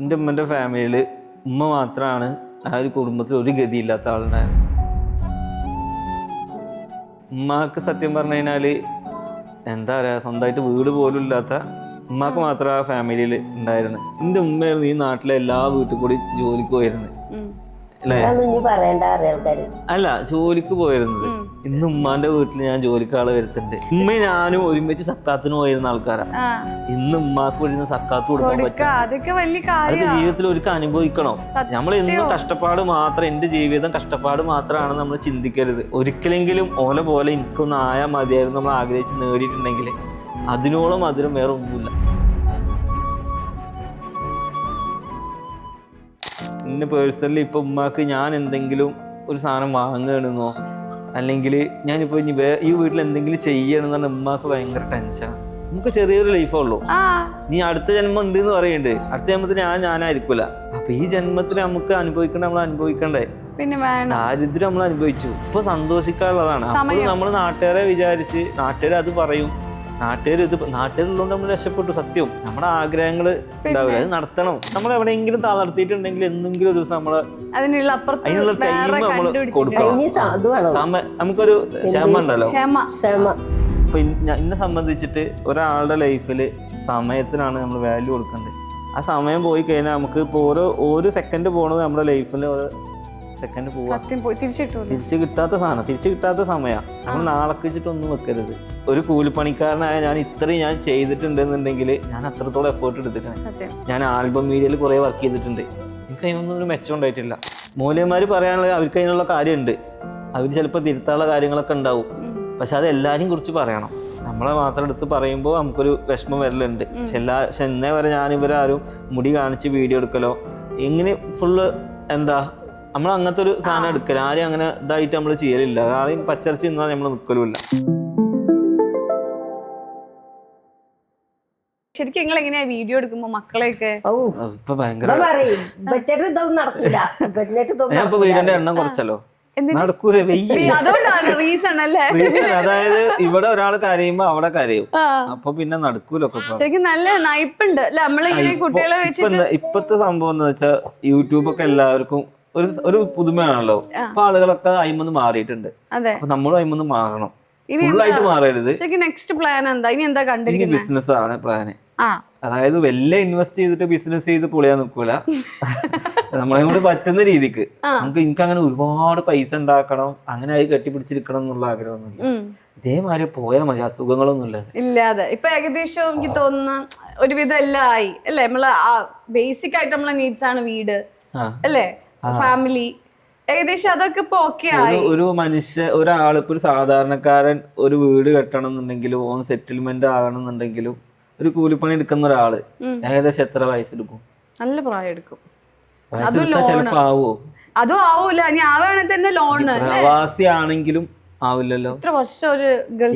എൻ്റെ ഉമ്മൻ്റെ ഫാമിലിയിൽ ഉമ്മ മാത്രമാണ് ആ ഒരു കുടുംബത്തിൽ ഒരു ഗതിയില്ലാത്ത ആളുണ്ടായത്. ഉമ്മാക്ക് സത്യം പറഞ്ഞു കഴിഞ്ഞാൽ എന്താ പറയുക, സ്വന്തമായിട്ട് വീട് പോലും ഇല്ലാത്ത ഉമ്മാക്ക് മാത്രം ആ ഫാമിലിയിൽ ഉണ്ടായിരുന്നു. എൻ്റെ ഉമ്മയായിരുന്നു ഈ നാട്ടിലെ എല്ലാ വീട്ടിൽ കൂടി ജോലിക്ക് പോയിരുന്നത്. അല്ല, ജോലിക്ക് പോയിരുന്നത്. ഇന്ന് ഉമ്മാന്റെ വീട്ടിൽ ഞാൻ ജോലിക്കാളെ വരുത്തുന്നുണ്ട്. ഉമ്മയും ഞാനും ഒരുമിച്ച് സക്കാത്തിന് പോയിരുന്ന ആൾക്കാരാ. ഇന്ന് ഉമ്മാക്ക് വരുന്ന സക്കാത്ത് കൊടുക്കാൻ പറ്റും. അതൊക്കെ ജീവിതത്തിൽ ഒരിക്കൽ അനുഭവിക്കണം. നമ്മൾ എന്നും കഷ്ടപ്പാട് മാത്രം, എന്റെ ജീവിതം കഷ്ടപ്പാട് മാത്രമാണ് നമ്മൾ ചിന്തിക്കരുത്. ഒരിക്കലെങ്കിലും ഓല പോലെ എനിക്കൊന്നും ആയാൽ മതിയായിരുന്നു നമ്മൾ ആഗ്രഹിച്ച് നേടിയിട്ടുണ്ടെങ്കിൽ അതിനോളം അതിനും വേറെ ഒന്നുമില്ല. എന്നെ പേഴ്സണലി ഇപ്പൊ ഉമ്മാക്ക് ഞാൻ എന്തെങ്കിലും ഒരു സാധനം വാങ്ങുകയാണെന്നോ അല്ലെങ്കിൽ ഞാനിപ്പോ ഇനി ഈ വീട്ടിൽ എന്തെങ്കിലും ചെയ്യണമെന്ന് പറഞ്ഞാൽ ഉമ്മാക്ക് ഭയങ്കര ടെൻഷനാണ്. നമുക്ക് ചെറിയൊരു ലൈഫേ ഉള്ളൂ. നീ അടുത്ത ജന്മം ഉണ്ട് എന്ന് പറയുന്നുണ്ട്. അടുത്ത ജന്മത്തിന് ഞാനായിരിക്കൂല. അപ്പൊ ഈ ജന്മത്തിന് നമുക്ക് അനുഭവിക്കണ്ടേ, നമ്മൾ അനുഭവിക്കണ്ടേ? ദാരിദ്ര്യം നമ്മൾ അനുഭവിച്ചു. ഇപ്പൊ സന്തോഷിക്കാനുള്ളതാണ്. അപ്പോൾ നമ്മൾ നാട്ടുകാരെ വിചാരിച്ച് നാട്ടുകാർ അത് പറയും, നാട്ടുകാരുള്ളതുകൊണ്ട് നമ്മൾ രക്ഷപ്പെട്ടു. സത്യം നമ്മുടെ ആഗ്രഹങ്ങൾ ഉണ്ടാവില്ല, അത് നടത്തണം. നമ്മൾ എവിടെയെങ്കിലും നടത്തിയിട്ടുണ്ടെങ്കിൽ എന്തെങ്കിലും ഒരു ദിവസം നമ്മള് അതിനുള്ള ടൈം നമ്മൾ കൊടുക്കണം. നമുക്കൊരു ക്ഷമ ഉണ്ടല്ലോ. ഇപ്പൊ എന്നെ സംബന്ധിച്ചിട്ട് ഒരാളുടെ ലൈഫിൽ സമയത്തിനാണ് നമ്മൾ വാല്യൂ കൊടുക്കേണ്ടത്. ആ സമയം പോയി കഴിഞ്ഞാൽ നമുക്ക് ഇപ്പൊ ഓരോ സെക്കൻഡ് പോണത് നമ്മുടെ ലൈഫിൽ സെക്കൻഡ് പോവാ, തിരിച്ചു കിട്ടാത്ത സാധനം, തിരിച്ചു കിട്ടാത്ത സമയമാണ്. നമ്മൾ നാളെ വെച്ചിട്ടൊന്നും വെക്കരുത്. ഒരു കൂലിപ്പണിക്കാരനായ ഞാൻ ഇത്രയും ഞാൻ ചെയ്തിട്ടുണ്ടെന്നുണ്ടെങ്കിൽ ഞാൻ അത്രത്തോളം എഫേർട്ട് എടുത്തിട്ടുണ്ട്. ഞാൻ ആൽബം മീഡിയയിൽ കുറെ വർക്ക് ചെയ്തിട്ടുണ്ട്. എനിക്ക് അതിനൊന്നും ഒരു മെച്ചം ഉണ്ടായിട്ടില്ല. മൂല്യന്മാര് പറയാനുള്ളത് അവർക്ക് അതിനുള്ള കാര്യമുണ്ട്. അവർ ചിലപ്പോൾ തിരുത്താനുള്ള കാര്യങ്ങളൊക്കെ ഉണ്ടാവും. പക്ഷെ അത് എല്ലാവരെയും കുറിച്ച് പറയണം. നമ്മളെ മാത്രം എടുത്ത് പറയുമ്പോൾ നമുക്കൊരു വിഷമം വരലുണ്ട്. പക്ഷെ എന്നേ വരെ ഞാൻ ഇവരാരും മുടി കാണിച്ച് വീഡിയോ എടുക്കലോ ഇങ്ങനെ ഫുള്ള് എന്താ നമ്മൾ അങ്ങനത്തെ ഒരു സാധനം എടുക്കല. ആരും അങ്ങനെ ഇതായിട്ട് നമ്മൾ ചെയ്യലില്ല. ആരെയും പച്ചരച്ച് നിന്നാൽ നമ്മൾ നിൽക്കലുമില്ല. ശരിക്കും നിങ്ങൾ എങ്ങനെയാ വീഡിയോ എടുക്കുമ്പോ മക്കളെയൊക്കെ? ഇപ്പൊ ഭയങ്കര ഞാൻ ഇപ്പൊ വീടിന്റെ എണ്ണം കുറച്ചല്ലോ, നടക്കൂല. അതായത് ഇവിടെ ഒരാൾ കരയുമ്പോ അവിടെ കരയും, അപ്പൊ പിന്നെ നടക്കൂലൊക്കെ. ശരിക്കും നല്ല നയിപ്പുണ്ട് കുട്ടികളെ വെച്ചിട്ട്. ഇപ്പത്തെ സംഭവം എന്ന് വെച്ചാൽ യൂട്യൂബൊക്കെ എല്ലാവർക്കും ഒരു പുതുമയാണല്ലോ. അപ്പൊ ആളുകളൊക്കെ അയിമന്ന് മാറിയിട്ടുണ്ട്. അപ്പൊ നമ്മളും അയിമന്ന് മാറണം. ഫുള്ളായിട്ട് മാറരുത്. നെക്സ്റ്റ് പ്ലാൻ എന്താ? ഇനി എന്താ കണ്ടിരിക്കുന്നത്? ബിസിനസ് ആണ് പ്ലാന്. അതായത് വലിയ ഇൻവെസ്റ്റ് ചെയ്തിട്ട് ബിസിനസ് ചെയ്ത് പൊളിയാൻ നിൽക്കൂല. നമ്മളെ കൊണ്ട് പറ്റുന്ന രീതിക്ക് എനിക്ക് അങ്ങനെ ഒരുപാട് പൈസ ഉണ്ടാക്കണം, അങ്ങനെ അത് കെട്ടിപ്പിടിച്ചിരിക്കണം എന്നുള്ള ആഗ്രഹമൊന്നുമില്ല. ഇതേമാതിരി പോയാൽ മതി, അസുഖങ്ങളൊന്നും ഇല്ലാതെ. ഇപ്പൊ ഏകദേശം എനിക്ക് തോന്നുന്ന ഒരുവിധം എല്ലാം ആയി അല്ലേ? നമ്മള് ബേസിക് ആയിട്ട് നമ്മളെ നീഡ്സ് ആണ് വീട് അല്ലേ, ഫാമിലി, ഏകദേശം അതൊക്കെ ഇപ്പൊ ഓക്കെ ആയി. ഒരു ഒരാളിപ്പോ ഒരു സാധാരണക്കാരൻ ഒരു വീട് കെട്ടണം എന്നുണ്ടെങ്കിലും ഓൺ സെറ്റിൽമെന്റ് ആകണം എന്നുണ്ടെങ്കിലും ഒരു കൂലിപ്പണി എടുക്കുന്ന ഒരാള് ഏകദേശം എത്ര വയസ്സെടുക്കും? നല്ല പ്രായം എടുക്കും. ചിലപ്പോ ആവോ? അതും ആവൂല. ഇനി ആവുകയാണെങ്കിൽ തന്നെ ലോണ്. പ്രവാസി ആണെങ്കിലും ആവില്ലല്ലോ.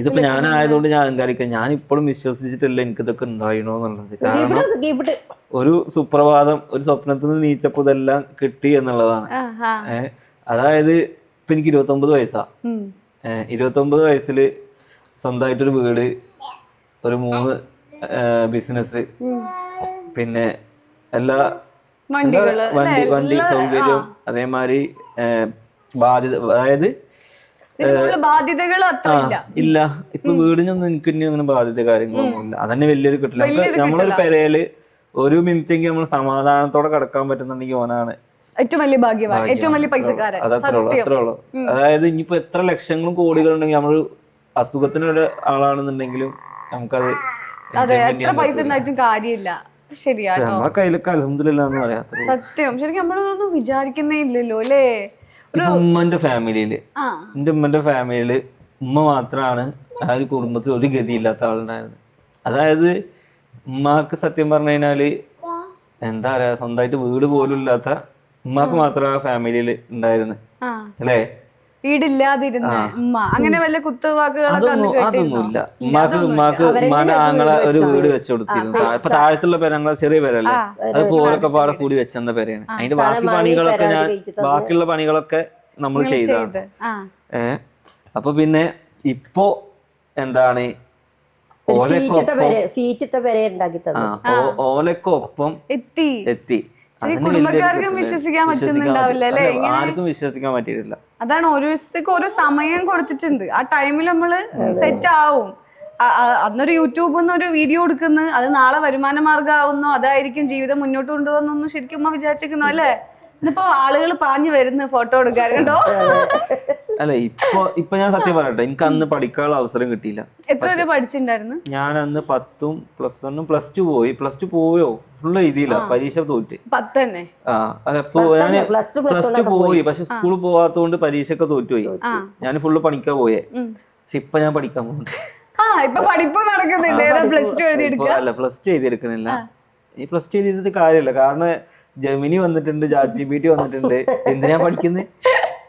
ഇതിപ്പോ ഞാനായതുകൊണ്ട് ഞാൻ അഹങ്കാരിക്കാം. ഞാൻ ഇപ്പോഴും വിശ്വസിച്ചിട്ടില്ല എനിക്ക് ഇതൊക്കെ ഉണ്ടായിണോ എന്നുള്ളത്. കാരണം ഒരു സുപ്രഭാതം ഒരു സ്വപ്നത്തിൽ നിന്ന് നീച്ചപ്പോ ഇതെല്ലാം കിട്ടി എന്നുള്ളതാണ്. അതായത് ഇപ്പൊ എനിക്ക് 29 വയസ്സാ. 29 വയസ്സില് സ്വന്തമായിട്ടൊരു വീട്, ഒരു 3 ബിസിനസ്, പിന്നെ എല്ലാ വണ്ടി സൗകര്യവും, അതേമാതിരി ബാധ്യത. അതായത് ഇല്ല, ഇപ്പൊ വീടിനൊന്നും എനിക്ക് ഇനി അങ്ങനെ ബാധ്യത കാര്യങ്ങളൊന്നും ഇല്ല. അതന്നെ വലിയൊരു കിട്ടില്ല. നമ്മളൊരു പെരയില് ഒരു മിനിറ്റെങ്കിൽ നമ്മൾ സമാധാനത്തോടെ കിടക്കാൻ പറ്റുന്നുണ്ടെങ്കിൽ ഓനാണ് ഏറ്റവും വലിയ ഭാഗ്യവാൻ, ഏറ്റവും വലിയ പൈസക്കാരൻ. അത്രേ ഉള്ളൂ. അതായത് ഇനിയിപ്പോ എത്ര ലക്ഷങ്ങളും കോടികളുണ്ടെങ്കിൽ നമ്മൾ അസുഖത്തിനൊരു ആളാണെന്നുണ്ടെങ്കിലും നമുക്കത് എത്ര പൈസ ഉണ്ടായിട്ടും കാര്യമില്ല. ശരിയാണ്. നമ്മളെ കയ്യിലൊക്കെ അൽഹംദുലില്ലാ എന്ന് പറയാം. സത്യം. ശരിക്കും നമ്മളൊന്നും വിചാരിക്കുന്നേ ഇല്ലല്ലോ അല്ലേ? ഉമ്മന്റെ ഫാമിലിയില്, എന്റെ ഉമ്മന്റെ ഫാമിലിയില് ഉമ്മ മാത്രമാണ് ആ ഒരു കുടുംബത്തിൽ ഒരു ഗതിയില്ലാത്ത ആളുണ്ടായിരുന്നത്. അതായത് ഉമ്മാക്ക് സത്യം പറഞ്ഞു കഴിഞ്ഞാല് എന്താ പറയാ, സ്വന്തമായിട്ട് വീട് പോലും ഇല്ലാത്ത ഉമ്മാക്ക് മാത്രം ആ ഫാമിലിയിൽ ഉണ്ടായിരുന്നു അല്ലേ? വീടില്ലാതിരുന്ന ഉമ്മ അങ്ങനെ വല്ല കുത്തുവാക്കുകളൊക്കെ അതൊന്നുമില്ല. ഉമ്മാക്ക് ഉമ്മാന്റെ ആങ്ങളെ ഒരു വീട് വെച്ചു കൊടുത്തിരുന്നു. ഇപ്പൊ താഴത്തുള്ള പേര് ഞങ്ങളെ ചെറിയ പേരല്ലേ, അത് പോലൊക്കെ പാടെ കൂടി വെച്ചെന്ന പേരാണ്. അതിന്റെ ബാക്കിയുള്ള പണികളൊക്കെ നമ്മൾ ചെയ്തതാണ്. അപ്പൊ പിന്നെ ഇപ്പോ എന്താണ് സീറ്റിട്ട വരെ ഉണ്ടാക്കി തന്നു. ഓലക്കൊപ്പം എത്തി. കുടുംബക്കാർക്കും വിശ്വസിക്കാൻ പറ്റുന്നുണ്ടാവില്ല അല്ലേ? ആർക്കും വിശ്വസിക്കാൻ പറ്റിയിട്ടില്ല. അതാണ് ഓരോ ദിവസത്തേക്ക് ഓരോ സമയം കൊടുത്തിട്ടുണ്ട്. ആ ടൈമിൽ നമ്മള് സെറ്റ് ആവും. അന്നൊരു യൂട്യൂബിൽ നിന്ന് ഒരു വീഡിയോ എടുക്കുന്നു, അത് നാളെ വരുമാന മാർഗം ആവുന്നു, അതായിരിക്കും ജീവിതം മുന്നോട്ട് കൊണ്ടുപോകുന്നു ശരിക്കും ഉമ്മ വിചാരിച്ചിരിക്കുന്നു അല്ലേ? ഇന്നിപ്പോ ആളുകൾ പാഞ്ഞു വരുന്നു ഫോട്ടോ എടുക്കാൻ കേട്ടോ. അല്ല ഇപ്പൊ ഞാൻ സത്യം പറയട്ടെ, എനിക്ക് അന്ന് പഠിക്കാനുള്ള അവസരം കിട്ടിയില്ല. എത്ര വരെ പഠിച്ചിട്ടുണ്ടായിരുന്നു? ഞാൻ അന്ന് 10ഉം +1 +2 പോയി. +2 പോയോ ഫുള്ള് എഴുതിയില്ല, പരീക്ഷ തോറ്റ്. 10 തന്നെ. ഞാന് +2 പോയി, പക്ഷെ സ്കൂളിൽ പോവാത്തോണ്ട് പരീക്ഷയൊക്കെ തോറ്റുപോയി. ഞാൻ ഫുള്ള് പണിക്കാ പോയേ. പക്ഷെ ഇപ്പൊ ഞാൻ പഠിക്കാൻ പോകുന്നുണ്ട്. ഇപ്പൊ പഠിപ്പ് നടക്കുന്നുണ്ട്. അല്ല +2 എഴുതിയെടുക്കണില്ല. ഈ +2 എഴുതിയത് കാര്യമില്ല, കാരണം ജെമിനി വന്നിട്ടുണ്ട്, ChatGPT വന്നിട്ടുണ്ട്. എന്തിനാ പഠിക്കുന്നത്?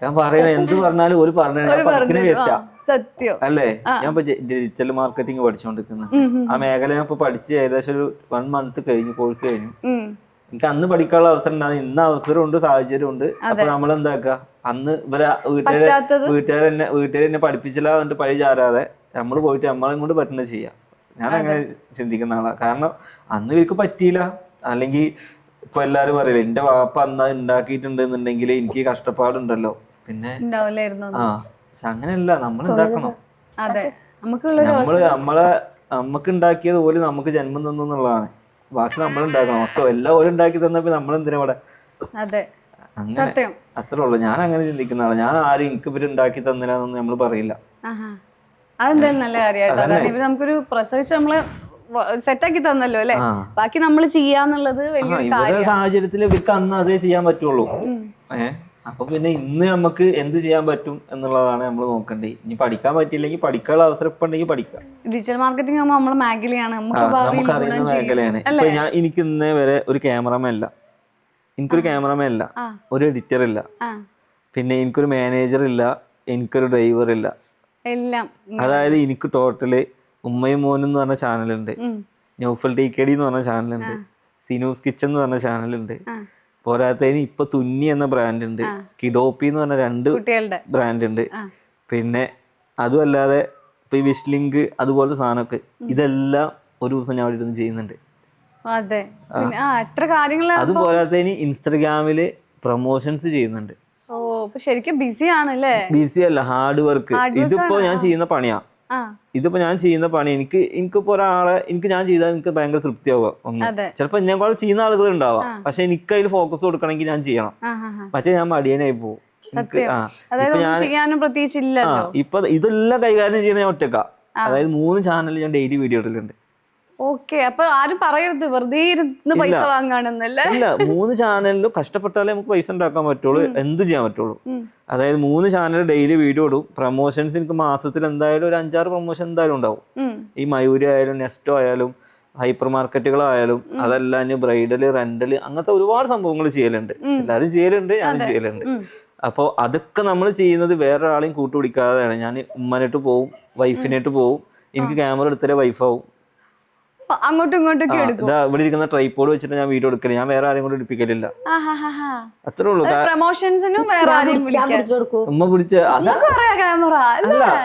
ഞാൻ പറയണ എന്ത് പറഞ്ഞാലും ഒരു പഠിക്കുന്ന വേസ്റ്റാ. സത്യം അല്ലേ? ഞാൻ ഇപ്പൊ ഡിജിറ്റൽ മാർക്കറ്റിംഗ് പഠിച്ചുകൊണ്ടിരിക്കുന്നു. ആ മേഖല ഞാൻ ഇപ്പൊ പഠിച്ച് ഏകദേശം ഒരു 1 മന്ത് കഴിഞ്ഞു, കോഴ്സ് കഴിഞ്ഞു. എനിക്ക് അന്ന് പഠിക്കാനുള്ള അവസരം ഉണ്ടാകും, ഇന്ന് അവസരമുണ്ട്, സാഹചര്യം ഉണ്ട്. അപ്പൊ നമ്മളെന്താക്കുക, അന്ന് ഇവരെ വീട്ടുകാരെന്നെ പഠിപ്പിച്ചില്ല എന്നിട്ട് പഴി ചാരാതെ നമ്മൾ പോയിട്ട് നമ്മളെ കൊണ്ട് പറ്റുന്നത് ചെയ്യാം. ഞാൻ അങ്ങനെ ചിന്തിക്കുന്ന ആളാ. കാരണം അന്ന് ഇവർക്ക് പറ്റിയില്ല. അല്ലെങ്കിൽ ഇപ്പൊ എല്ലാരും പറയില്ലേ, എന്റെ വാപ്പ അന്ന് ഉണ്ടാക്കിയിട്ടുണ്ട് എന്നുണ്ടെങ്കിൽ എനിക്ക് കഷ്ടപ്പാടുണ്ടല്ലോ. പിന്നെ പക്ഷെ അങ്ങനെയല്ല, നമ്മൾ ഉണ്ടാക്കണം. നമ്മക്ക് ഉണ്ടാക്കിയത് പോലെ നമുക്ക് ജന്മം തന്നു എന്നുള്ളതാണ്. ബാക്കി നമ്മൾ ഉണ്ടാക്കണം. ഒക്കെ എല്ലാം ഓരോ ഉണ്ടാക്കി തന്നപ്പോ നമ്മളെന്തിനാ ഇവിടെ? അങ്ങനെ അത്രേ ഉള്ളൂ. ഞാൻ അങ്ങനെ ചിന്തിക്കുന്ന ആളാണ്. ഞാൻ ആരും എനിക്ക് ഇവര് ഉണ്ടാക്കി തന്നില്ലാന്നൊന്നും നമ്മൾ പറയില്ല. അതെന്തായാലും നല്ല കാര്യമായിട്ടോ. ഇവര് നമുക്കൊരു പ്രസവിച്ച് നമ്മള് സെറ്റാക്കി തന്നല്ലോ അല്ലെ, ബാക്കി നമ്മൾ ചെയ്യാന്നുള്ളത് വലിയൊരു സാഹചര്യത്തിൽ ഇവർക്ക് അന്ന് അതേ ചെയ്യാൻ പറ്റുള്ളൂ. അപ്പൊ പിന്നെ ഇന്ന് നമുക്ക് എന്ത് ചെയ്യാൻ പറ്റും എന്നുള്ളതാണ് നമ്മൾ നോക്കണ്ടേ. ഇനി പഠിക്കാൻ പറ്റിയില്ലെങ്കിൽ പഠിക്കാനുള്ള അവസരം ഇപ്പൊ ഉണ്ടെങ്കിൽ പഠിക്കാം. ഡിജിറ്റൽ മാർക്കറ്റിംഗ് നമ്മുടെ മേഖലയാണ്, നമുക്ക് അറിയുന്ന മേഖലയാണ്. ഇപ്പൊ എനിക്ക് ഇന്നേ വരെ ഒരു ക്യാമറമാൻ ഇല്ല, എനിക്കൊരു ക്യാമറമാൻ ഇല്ല, ഒരു എഡിറ്റർ ഇല്ല, പിന്നെ എനിക്കൊരു മാനേജർ ഇല്ല, എനിക്കൊരു ഡ്രൈവർ ഇല്ല. അതായത് എനിക്ക് ടോട്ടല് ഉമ്മയും മോനും എന്ന് പറഞ്ഞ ചാനലുണ്ട്, നൗഫൽ TKD എന്ന് പറഞ്ഞ ചാനലുണ്ട്, സിനൂസ് കിച്ചൺ എന്ന് പറഞ്ഞ ചാനലുണ്ട്. പോരാത്തതിന് ഇപ്പൊ തുന്നി എന്ന ബ്രാൻഡ് ഉണ്ട്, കിഡോപ്പി എന്ന് പറഞ്ഞ 2 ബ്രാൻഡ് ഉണ്ട്. പിന്നെ അതും അല്ലാതെ ഇപ്പൊ ഈ വിഷ്ലിങ്ക് അതുപോലത്തെ സാധനമൊക്കെ, ഇതെല്ലാം ഒരു ദിവസം ഞാൻ അവിടെ ഇരുന്ന് ചെയ്യുന്നുണ്ട്. അതും പോരാത്തതിന് ഇൻസ്റ്റാഗ്രാമില് പ്രൊമോഷൻസ് ചെയ്യുന്നുണ്ട്. ബിസി അല്ല, ഹാർഡ് വർക്ക്. ഇതിപ്പോ ഞാൻ ചെയ്യുന്ന പണിയാ. എനിക്കിപ്പോ ഒരാളെ ഞാൻ ചെയ്താൽ എനിക്ക് ഭയങ്കര തൃപ്തിയാവുക. ചിലപ്പോ എന്നെ കൂടെ ചെയ്യുന്ന ആളുകൾ ഉണ്ടാവാം, പക്ഷെ എനിക്ക് അതിൽ ഫോക്കസ് കൊടുക്കണമെങ്കിൽ ഞാൻ ചെയ്യണം. മറ്റേ ഞാൻ മടിയനായി പോകും. ഇപ്പൊ ഇതെല്ലാം കൈകാര്യം ചെയ്യുന്ന ഞാൻ ഒറ്റക്കാ. അതായത് 3 ചാനൽ ഞാൻ ഡെയിലി വീഡിയോ ഇടലുണ്ട്. അപ്പൊ ആരും പറയരുത് വെറുതെ ഇരുന്ന് പൈസ വാങ്ങാണെന്നല്ലേ. ഇല്ല, 3 ചാനലിലും കഷ്ടപ്പെട്ടാലേ നമുക്ക് പൈസ ഉണ്ടാക്കാൻ പറ്റുള്ളൂ, എന്ത് ചെയ്യാൻ പറ്റുള്ളൂ. അതായത് 3 ചാനൽ ഡെയിലി വീഡിയോ ഇടും. പ്രൊമോഷൻസ് എനിക്ക് മാസത്തിൽ എന്തായാലും ഒരു 5-6 പ്രൊമോഷൻ എന്തായാലും ഉണ്ടാവും. ഈ മയൂരി ആയാലും നെസ്റ്റോ ആയാലും ഹൈപ്പർ മാർക്കറ്റുകളായാലും അതല്ല ബ്രൈഡല്, റെന്റല്, അങ്ങനത്തെ ഒരുപാട് സംഭവങ്ങൾ ചെയ്യലുണ്ട്. എല്ലാവരും ചെയ്യലുണ്ട്, ഞാനും ചെയ്യലുണ്ട്. അപ്പോൾ അതൊക്കെ നമ്മൾ ചെയ്യുന്നത് വേറൊരാളെയും കൂട്ടുപിടിക്കാതെയാണ്. ഞാൻ ഉമ്മനായിട്ട് പോവും, വൈഫിനായിട്ട് പോവും. എനിക്ക് ക്യാമറ എടുത്താലേ വൈഫാവും. അങ്ങോട്ടും ഇങ്ങോട്ടൊക്കെ ഇവിടെ ഇരിക്കുന്ന ട്രൈപോഡ് വെച്ചിട്ട് ഞാൻ വീഡിയോ എടുക്കല്, ഞാൻ വേറെ ആരെയും കൊണ്ട് എടുപ്പിക്കലില്ല. അത്രേ ഉള്ളൂ. ഉമ്മ പിടിച്ച അല്ല,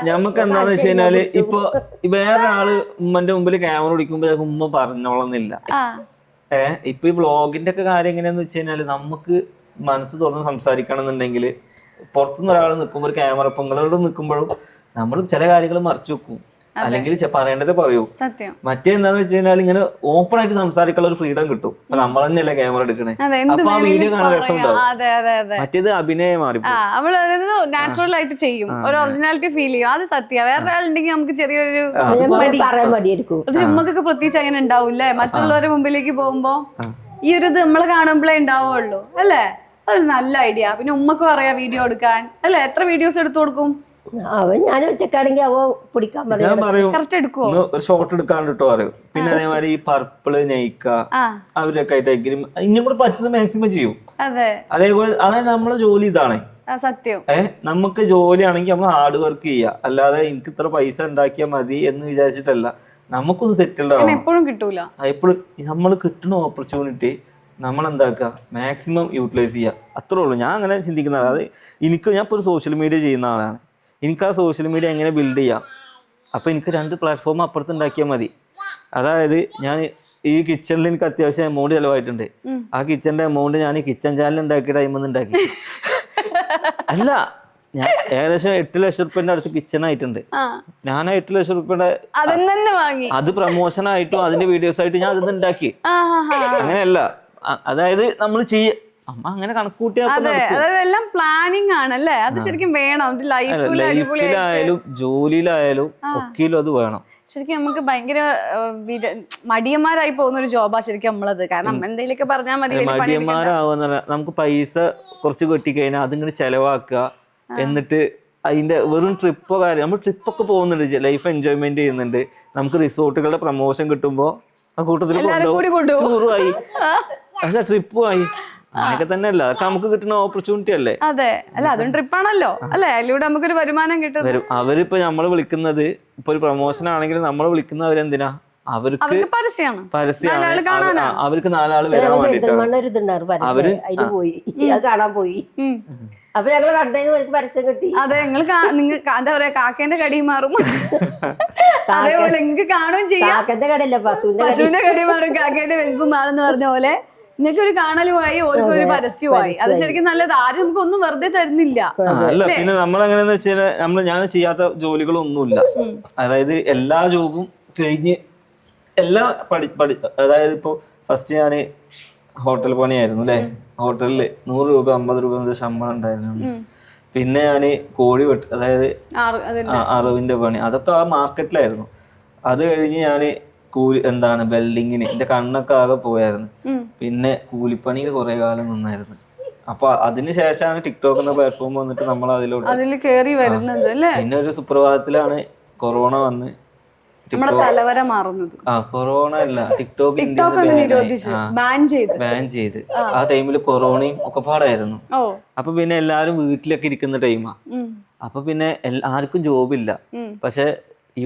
ഞമ്മക്ക് എന്താന്ന് വെച്ച് കഴിഞ്ഞാല് ഇപ്പൊ വേറെ ആള് ഉമ്മന്റെ മുമ്പിൽ ക്യാമറ പിടിക്കുമ്പോ ഉമ്മ പറഞ്ഞോളന്നില്ല. ഇപ്പൊ ഈ വ്ളോഗിന്റെ ഒക്കെ കാര്യം എങ്ങനെയാന്ന് വെച്ച് കഴിഞ്ഞാല് നമുക്ക് മനസ്സ് തുറന്ന് സംസാരിക്കണം എന്നുണ്ടെങ്കിൽ പുറത്തുനിന്ന് ഒരാൾ നിൽക്കുമ്പോൾ ഒരു ക്യാമറ പൊങ്ങളോട് നിൽക്കുമ്പോഴും നമ്മൾ ചില കാര്യങ്ങൾ മറച്ചു വെക്കും, അല്ലെങ്കിൽ പറയേണ്ടത് പറയൂ. മറ്റേന്താന്ന് വെച്ച് കഴിഞ്ഞാൽ ഇങ്ങനെ ഓപ്പൺ ആയിട്ട് സംസാരിക്കാനുള്ള ഒരു ഫ്രീഡം കിട്ടും. അപ്പൊ നമ്മൾ തന്നെയല്ലേ ക്യാമറ എടുക്കണേ, അപ്പൊ ആ വീഡിയോ കാണാൻ രസമുണ്ടാവും. മറ്റേത് അഭിനയം മാറി നാച്ചുറൽ ആയിട്ട് ചെയ്യും, ഒരു ഒറിജിനാലിറ്റി ഫീൽ ചെയ്യും. അത് സത്യം. വേറെ ആളുണ്ടെങ്കിൽ നമുക്ക് ചെറിയൊരു ഉമ്മക്കൊക്കെ പ്രത്യേകിച്ച് അങ്ങനെ ഉണ്ടാവൂല്ലേ, മറ്റുള്ളവരുടെ മുമ്പിലേക്ക് പോകുമ്പോ ഈ ഒരു ഇത് നമ്മള് കാണുമ്പോഴേ ഉണ്ടാവുള്ളൂ അല്ലേ. അതൊരു നല്ല ഐഡിയ. പിന്നെ ഉമ്മക്കും അറിയാം വീഡിയോ എടുക്കാൻ അല്ലെ. എത്ര വീഡിയോസ് എടുത്തു കൊടുക്കും? ഞാൻ ഒറ്റക്കാണെങ്കിൽ പിടിക്കാൻ പറയും, ഒരു ഷോട്ട് എടുക്കാണ്ട് കേട്ടോ പറയും. പിന്നെ അതേമാതിരി ഈ പർപ്പിള് നെയ്ക്ക അവരൊക്കെ ആയിട്ട് ഇന്നും കൂടെ പറ്റുന്ന മാക്സിമം ചെയ്യും. അതേപോലെ അതായത് നമ്മളെ ജോലി ഇതാണ് സത്യം. നമുക്ക് ജോലിയാണെങ്കിൽ നമ്മൾ ഹാർഡ് വർക്ക് ചെയ്യുക, അല്ലാതെ എനിക്ക് ഇത്ര പൈസ ഉണ്ടാക്കിയാൽ മതി എന്ന് വിചാരിച്ചിട്ടല്ല. നമുക്കൊന്ന് സെറ്റിൽഡ് ആവണം. എപ്പോഴും കിട്ടൂല. എപ്പോഴും നമ്മൾ കിട്ടുന്ന ഓപ്പർച്യൂണിറ്റി നമ്മൾ എന്താക്കുക, മാക്സിമം യൂട്ടിലൈസ് ചെയ്യുക. അത്രേ ഉള്ളൂ. ഞാൻ അങ്ങനെ ചിന്തിക്കുന്ന ആളാണ്. ഞാൻ ഇപ്പോൾ ഒരു സോഷ്യൽ മീഡിയ ചെയ്യുന്ന ആളാണ്. എനിക്ക് ആ സോഷ്യൽ മീഡിയ എങ്ങനെ ബിൽഡ് ചെയ്യാം അപ്പൊ എനിക്ക് 2 പ്ലാറ്റ്ഫോം അപ്പുറത്ത് ഉണ്ടാക്കിയാൽ മതി. അതായത് ഞാൻ ഈ കിച്ചണിൽ എനിക്ക് അത്യാവശ്യം എമൗണ്ട് ചിലവായിട്ടുണ്ട്. ആ കിച്ചണിന്റെ എമൗണ്ട് ഞാൻ ഈ കിച്ചൺ ചാനൽ ഉണ്ടാക്കിയ ടൈമിൽ നിന്ന് ഉണ്ടാക്കി. അല്ല, ഞാൻ ഏകദേശം 8 ലക്ഷം റുപ്യന്റെ അടുത്ത് കിച്ചൺ ആയിട്ടുണ്ട്. ഞാൻ 8 ലക്ഷം റുപ്യയുടെ അത് പ്രൊമോഷൻ ആയിട്ടും അതിന്റെ വീഡിയോസ് ആയിട്ടും ഞാൻ അതിന് ഉണ്ടാക്കി. അങ്ങനെയല്ല, അതായത് നമ്മൾ അമ്മ അങ്ങനെ കണക്കൂട്ടിയാലും പ്ലാനിങ് ആണല്ലേ. അത് ശരിക്കും വേണം ലൈഫിലായാലും ജോലിയിലായാലും ഒക്കെയിലും അത് വേണം. ശരിക്കും നമുക്ക് ഭയങ്കര മടിയന്മാരായി പോകുന്ന ഒരു ജോബാ ശരിക്കും നമ്മളത്. കാരണം എന്തെങ്കിലുമൊക്കെ പറഞ്ഞാൽ മതി. മടിയന്മാരാവുന്ന നമുക്ക് പൈസ കുറച്ച് കെട്ടിക്കഴിഞ്ഞാൽ അതിങ്ങനെ ചെലവാക്കുക, എന്നിട്ട് അതിന്റെ വെറും ട്രിപ്പോ കാര്യം നമ്മൾ ട്രിപ്പൊക്കെ പോകുന്നുണ്ട്, ലൈഫ് എൻജോയ്മെന്റ് ചെയ്യുന്നുണ്ട്. നമുക്ക് റിസോർട്ടുകളുടെ പ്രൊമോഷൻ കിട്ടുമ്പോൾ ആ കൂട്ടത്തിൽ ടൂറുമായി, അല്ല ട്രിപ്പുമായി, അങ്ങനെയൊക്കെ തന്നെ അല്ല, അതൊക്കെ നമുക്ക് കിട്ടുന്ന ഓപ്പർച്യൂണിറ്റി അല്ലേ. അതെ, അല്ല അതും ട്രിപ്പാണല്ലോ അല്ലെ, അതിലൂടെ നമുക്കൊരു വരുമാനം കിട്ടും. അവരിപ്പോ നമ്മള് വിളിക്കുന്നത് ഇപ്പൊ ഒരു പ്രൊമോഷൻ ആണെങ്കിൽ നമ്മള് വിളിക്കുന്നത് അവരെന്തിനാ? അവർക്ക് പരസ്യമാണ്, അവർക്ക് 4 ആള് വരാൻ വേണ്ടിട്ടാണ് അവര് പോയി കാണാൻ പോയി. അപ്പൊ ഞങ്ങള് കണ്ടതിന് പരസ്യം കിട്ടി. അതെ, നിങ്ങൾക്ക് എന്താ പറയാ, കാക്കേന്റെ കടി മാറും, അതേപോലെ നിങ്ങൾക്ക് കാണുകയും ചെയ്യാം. കാക്കന്റെ കടയല്ല, പശുവിന്റെ കടി മാറും, കാക്കേന്റെ വിശപ്പ് മാറും പറഞ്ഞ പോലെ നിങ്ങൾക്ക് ഒരു കാണലുമായി, ഓർക്ക് ഒരു പരസ്യമായി. അത് ശരിക്കും നല്ലത്. ആരും നമുക്ക് ഒന്നും വെറുതെ തരുന്നില്ല. അല്ല, പിന്നെ നമ്മളെങ്ങനെയാന്ന് വെച്ചാൽ ഞാൻ ചെയ്യാത്ത ജോലികളൊന്നുമില്ല. അതായത് എല്ലാ ജോബും കഴിഞ്ഞ് എല്ലാം അതായത് ഇപ്പൊ ഫസ്റ്റ് ഞാന് ഹോട്ടൽ പണിയായിരുന്നു അല്ലെ. ഹോട്ടലില് 100 രൂപ 50 രൂപ ശമ്പളം ഉണ്ടായിരുന്നു. പിന്നെ ഞാന് കോഴി വെട്ട്, അതായത് അറിവിന്റെ പണി, അതൊക്കെ ആ മാർക്കറ്റിലായിരുന്നു. അത് കഴിഞ്ഞ് ഞാന് വെൽഡിങ്ങിന് എന്റെ കണ്ണൊക്കെ ആകെ പോയായിരുന്നു. പിന്നെ കൂലിപ്പണിയിൽ കുറെ കാലം നിന്നായിരുന്നു. അപ്പൊ അതിന് ശേഷമാണ് ടിക്ടോക്ക് എന്ന പ്ലാറ്റ്ഫോം വന്നിട്ട് നമ്മൾ അതിൽ കേറി വരുന്നത്. പിന്നെ ഒരു സുപ്രഭാതത്തിലാണ് കൊറോണ വന്ന് തലവര മാറുന്നത്. കൊറോണ അല്ല, ടിക്ടോക്ക് ബാൻ ചെയ്ത്. ആ ടൈമിൽ കൊറോണയും ഒക്കെ പാടായിരുന്നു. അപ്പൊ പിന്നെ എല്ലാരും വീട്ടിലൊക്കെ ഇരിക്കുന്ന ടൈമാ. അപ്പൊ പിന്നെ ആർക്കും ജോബില്ല. പക്ഷെ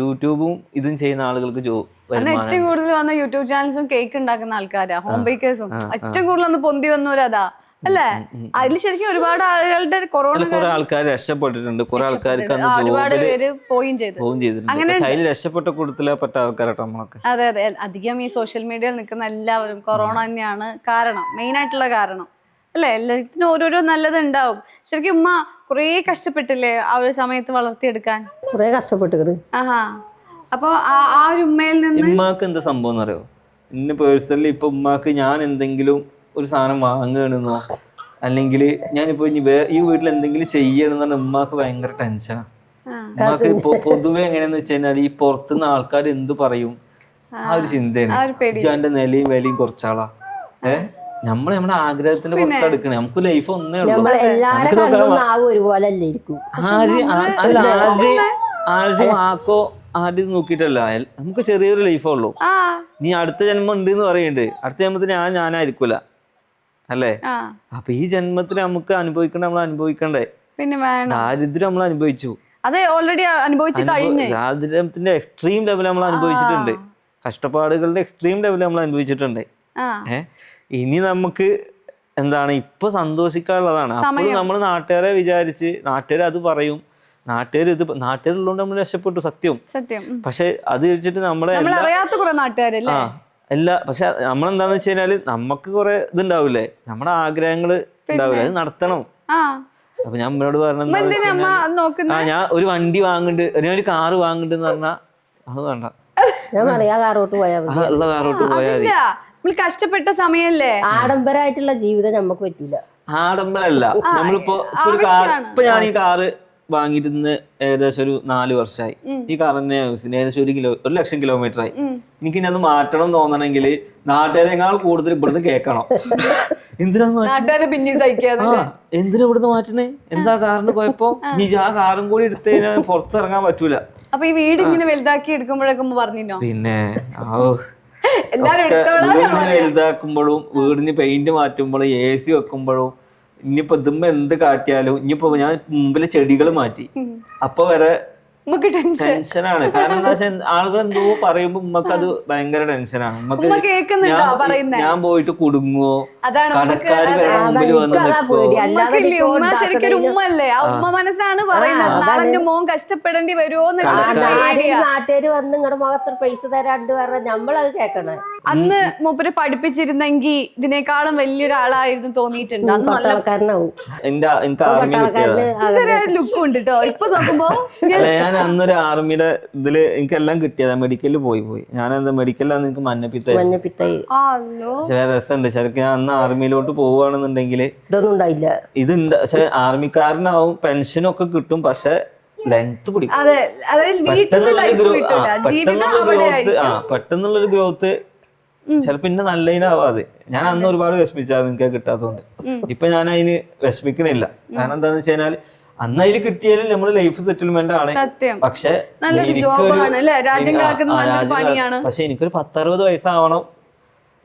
യൂട്യൂബും ഇതും ചെയ്യുന്ന ആളുകൾക്ക് ഏറ്റവും കൂടുതൽ വന്ന യൂട്യൂബ് ചാനൽസും കേക്ക് ഉണ്ടാക്കുന്ന ആൾക്കാരാ, ഹോം ബേക്കേഴ്സും ഏറ്റവും കൂടുതൽ ഒന്ന് പൊന്തി വന്നവരതാ അല്ലേ. അതിൽ ശരിക്കും ഒരുപാട് ആളുകളുടെ കുറെ ആൾക്കാർ രക്ഷപ്പെട്ടിട്ടുണ്ട്, കുറെ ആൾക്കാർക്ക് ഒരുപാട് പേര് പോയും ചെയ്തു. അങ്ങനെ രക്ഷപ്പെട്ട കൂട്ടത്തിൽപ്പെട്ട ആൾക്കാരട്ടോ നമ്മളൊക്കെ. അതെ അതെ, അധികം ഈ സോഷ്യൽ മീഡിയയിൽ നിൽക്കുന്ന എല്ലാവരും കൊറോണ തന്നെയാണ് കാരണം, മെയിൻ ആയിട്ടുള്ള കാരണം അല്ലെ. എല്ലാത്തിനും ഓരോരോ നല്ലത് ഉണ്ടാവും. ശരിക്കും ഉമ്മ കുറേ കഷ്ടപ്പെട്ടില്ലേ ആ ഒരു സമയത്ത് വളർത്തിയെടുക്കാൻ? കുറേ കഷ്ടപ്പെട്ടു. അപ്പൊ ആ ഒരു ഉമ്മയിൽ നിന്ന് ഉമ്മാക്ക് എന്താ സംഭവം എന്നറിയോ? ഇന്ന് പേഴ്സണലി ഇപ്പൊ ഉമ്മാക്ക് ഞാൻ എന്തെങ്കിലും ഒരു സാധനം വാങ്ങുകയാണെന്നോ, അല്ലെങ്കിൽ ഞാനിപ്പോ ഈ വീട്ടിൽ എന്തെങ്കിലും ചെയ്യണമെന്ന് പറഞ്ഞാൽ ഉമ്മാക്ക് ഭയങ്കര ടെൻഷനാണ്. ഉമ്മാക്ക് ഇപ്പൊ പൊതുവെ എങ്ങനെയാന്ന് വെച്ച് കഴിഞ്ഞാൽ ഈ പുറത്തുനിന്ന് ആൾക്കാർ എന്ത് പറയും ആ ഒരു ചിന്തയാണ്. എന്റെ നിലയും വിലയും കുറച്ചാളാ. നമ്മുടെ ആഗ്രഹത്തിന്റെ പുറത്തെടുക്കണേ. നമുക്ക് ലൈഫ് ഒന്നേ ഉള്ളൂ. ആരും ആക്കോ ആരും നോക്കിയിട്ടല്ല, നമുക്ക് ചെറിയൊരു ലൈഫേ ഉള്ളൂ. നീ അടുത്ത ജന്മം ഉണ്ട് എന്ന് പറയുന്നുണ്ട്. അടുത്ത ജന്മത്തിന് ഞാനായിരിക്കൂല അല്ലേ. അപ്പൊ ഈ ജന്മത്തിൽ നമുക്ക് നമ്മൾ അനുഭവിക്കണ്ടേ. പിന്നെ ദാരിദ്ര്യം നമ്മൾ അനുഭവിച്ചു, അതെ ഓൾറെഡി അനുഭവിച്ചു കഴിഞ്ഞു. ദാരിദ്ര്യത്തിന്റെ എക്സ്ട്രീം ലെവൽ നമ്മൾ അനുഭവിച്ചിട്ടുണ്ട്, കഷ്ടപ്പാടുകളുടെ എക്സ്ട്രീം ലെവൽ നമ്മൾ അനുഭവിച്ചിട്ടുണ്ട്. ഇനി നമുക്ക് എന്താണ് ഇപ്പൊ സന്തോഷിക്കാനുള്ളതാണ്. അപ്പോൾ നമ്മൾ നാട്ടുകാരെ വിചാരിച്ച് നാട്ടുകാർ അത് പറയും, നാട്ടുകാരുള്ളതുകൊണ്ട് നമ്മൾ രക്ഷപ്പെട്ടു, സത്യം. പക്ഷെ അത് വെച്ചിട്ട് നമ്മളെ പക്ഷെ നമ്മളെന്താന്ന് വെച്ച് കഴിഞ്ഞാല് നമുക്ക് കുറെ ഇതുണ്ടാവില്ലേ, നമ്മുടെ ആഗ്രഹങ്ങള് ഉണ്ടാവില്ലേ, അത് നടത്തണം. അപ്പൊ ഞാൻ അമ്മയോട് പറഞ്ഞ ഞാൻ ഒരു വണ്ടി വാങ്ങുന്നുണ്ട്, ഞാൻ ഒരു കാറ് വാങ്ങുന്നുണ്ടെന്ന് പറഞ്ഞാ അത് വേണ്ട, ഉള്ള കാറോട്ട് പോയാൽ മതി. കഷ്ടപ്പെട്ട സമയല്ലേ. ആഡംബരമായിട്ടുള്ള ജീവിതം നമുക്ക് പറ്റില്ല. ആഡംബരമല്ല, നമ്മളിപ്പോ ഒരു കാർ, ഇപ്പൊ ഞാൻ ഈ കാറ് വാങ്ങിയിരുന്ന് ഏകദേശം ഒരു 4 വർഷമായി. ഈ കാർ തന്നെ ഏകദേശം 1 ലക്ഷം കിലോമീറ്റർ ആയി. എനിക്കിനി അത് മാറ്റണം തോന്നണമെങ്കിൽ നാട്ടുകാരെക്കാൾ കൂടുതൽ ഇവിടുന്ന് കേൾക്കണം. എന്തിനാ ഇവിടുന്ന് മാറ്റണേ, എന്താ കാറിന് കുഴപ്പം, നീ ആ കാറും കൂടി എടുത്ത് കഴിഞ്ഞാൽ പുറത്തിറങ്ങാൻ പറ്റൂല. അപ്പൊ ഈ വീട് ഇങ്ങനെ വലുതാക്കി എടുക്കുമ്പോഴേക്കും പറഞ്ഞോ, പിന്നെ വലുതാക്കുമ്പോഴും വീടിന് പെയിന്റ് മാറ്റുമ്പോഴും AC വെക്കുമ്പോഴും ഇനിയിപ്പോ ഇതുമ്പോ എന്ത് കാട്ടിയാലും, ഇനിയിപ്പോ ഞാൻ മുമ്പിലെ ചെടികൾ മാറ്റി, അപ്പൊ വരെ നമുക്ക് ടെൻഷൻ. ടെൻഷനാണ്. കാരണം എന്താ വെച്ചാൽ ആളുകൾ എന്തോ പറയുമ്പോ ഉമ്മക്ക് അത് ഭയങ്കര ടെൻഷനാണ്. ഉമ്മ കേൾക്കുന്നുണ്ടോ പറയുന്നേ? ഞാൻ പോയിട്ട് കുടുങ്ങുവോ, അതാണ് കടക്കാര് വരെ മുമ്പിൽ വന്ന് നിൽക്കോ. ഉമ്മ ശരിക്കും ഒരു ഉമ്മല്ലേ? ആ ഉമ്മ മനസ്സാണ് പറയുന്നത് നാളെ എന്റെ മോൻ കഷ്ടപ്പെടേണ്ടി വരുമോ നാട്ടുകാര് വന്ന് നിങ്ങളുടെ മുഖത്ത് പൈസ തരാണ്ട് പറഞ്ഞ നമ്മളത് കേക്കണേ. അന്ന് മൂപ്പര് പഠിപ്പിച്ചിരുന്നെങ്കിൽ ഇതിനേക്കാളും വലിയൊരാളായിരുന്നു തോന്നിയിട്ടുണ്ട്. അന്ന് നല്ല പട്ടാളക്കാരനാവും. എനിക്ക് ആർമി കിട്ടിയതാണ്. ലുക്കും ഉണ്ട് കേട്ടോ ഇപ്പൊ നോക്കുമ്പോ. ഞാൻ അന്നൊരു ആർമിയുടെ ഇതില് എനിക്കെല്ലാം കിട്ടിയതാ. മെഡിക്കലിൽ പോയി ഞാൻ എന്താ മെഡിക്കലിലാണ് എനിക്ക് മഞ്ഞപ്പിത്തായി. പക്ഷെ രസമുണ്ട് ശരിക്കും. ഞാൻ അന്ന് ആർമിയിലോട്ട് പോവുകയാണെന്നുണ്ടെങ്കിൽ ഇതൊന്നും ഉണ്ടായില്ല. ഇതുണ്ട്. പക്ഷെ ആർമിക്കാരനാവും, പെൻഷനൊക്കെ കിട്ടും. പക്ഷെ ലെങ്ത് പിടിക്കും. പെട്ടെന്നുള്ളൊരു ഗ്രോത്ത് ചിലപ്പോ പിന്നെ നല്ലതിനാവാതെ. ഞാൻ അന്ന് ഒരുപാട് വിഷമിച്ചാൽ എനിക്ക് കിട്ടാത്തതുകൊണ്ട്. ഇപ്പൊ ഞാൻ അതിന് വിഷമിക്കുന്നില്ല. കാരണം എന്താന്ന് വെച്ച് കഴിഞ്ഞാൽ അന്ന് അതിൽ കിട്ടിയാലും നമ്മുടെ ലൈഫ് സെറ്റിൽമെന്റ് ആണ്. പക്ഷെ പക്ഷെ എനിക്കൊരു 10-60 വയസ്സാവണം,